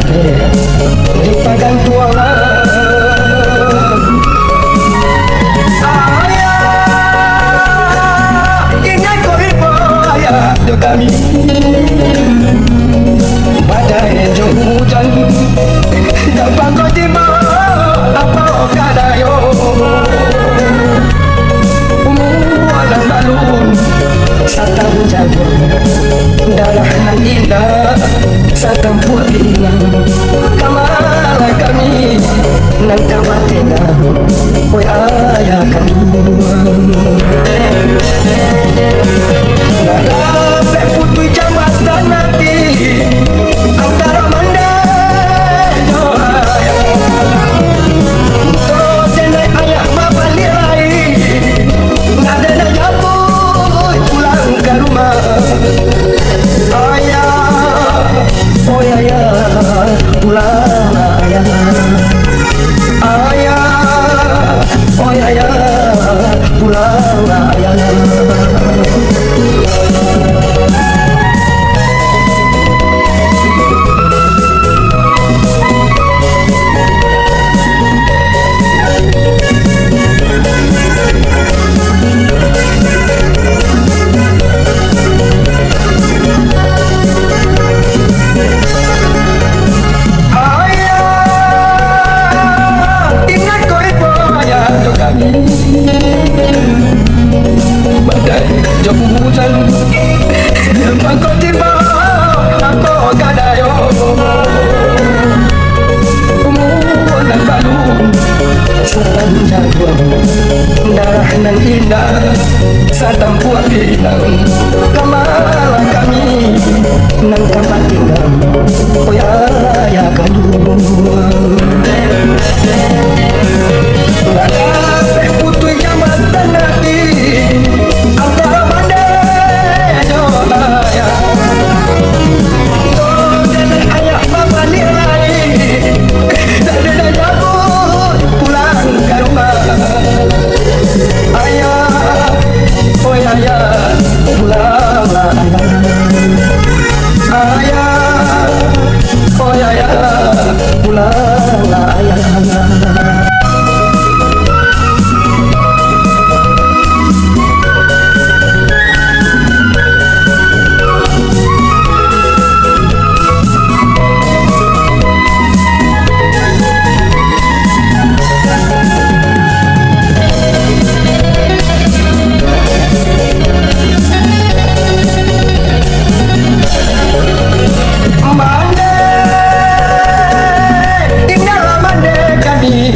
dake di padang tuangan. Ayah ingat kau ibu ayah do kami badai jauh hujan dapat kau tiba apa kadayo umualan balun satang jago darah nan indah satang pulang kamala kami nan kamatena oi ayah kami nada putui jambatan nanti antara manda do ayah so jenai ayah mapalilai nada na jabu pulang ke rumah ayah oh ayah pulang ayah ayah oh ayah pulang ayah. Badai jauh hujan dapat kau tiba aku kadayo umualan balun satang jago darah nan indah satang puak pinang kamala kami nan kapatingan oh ayah kandung nada putui jambatan nanti antara mandai do ayah oh jangan ayah bapa nilai tak ada jabut pulang ke rumah ayah oh ayah pulanglah ayah oh ayah pulanglah ayah.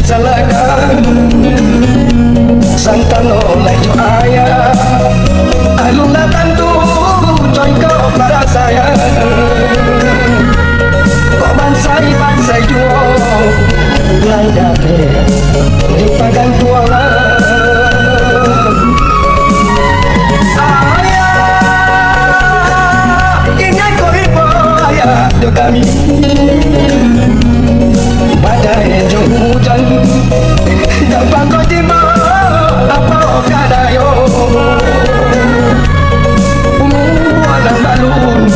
Salahkan santan oleh jo ayah alung datang tu coy kau para saya kok bansai juo lai dake di padang tuangan. Ayah ingat kau ibu ayah do kami badai jauh hujan dapat kau tiba apa kadayo umualan balun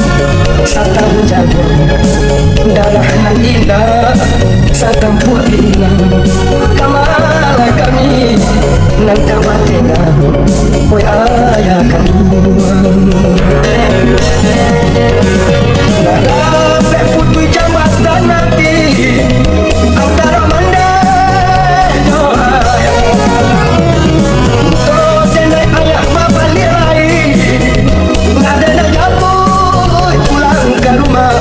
satang jago darah nan indah satang pulang kamala kami nan kamatena oi ayah kandung nada putui jambatan nanti antara mandai do ayah so jenai ayah mapalilai nada na jabu pulang ke rumah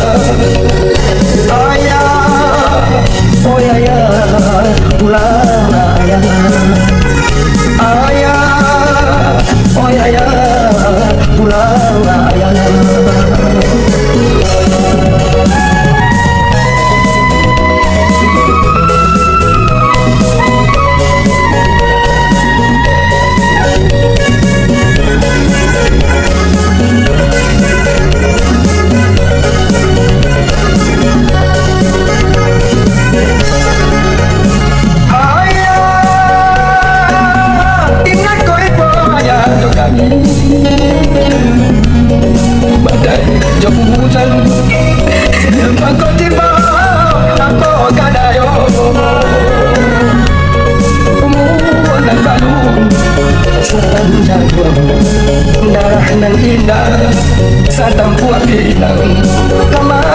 ayah oh ayah pulang ayah ayah oh ayah pulang ayah. Badai jauh hujan dapat kau tiba sepanjang darah nan indah sa tampuak ilang kamay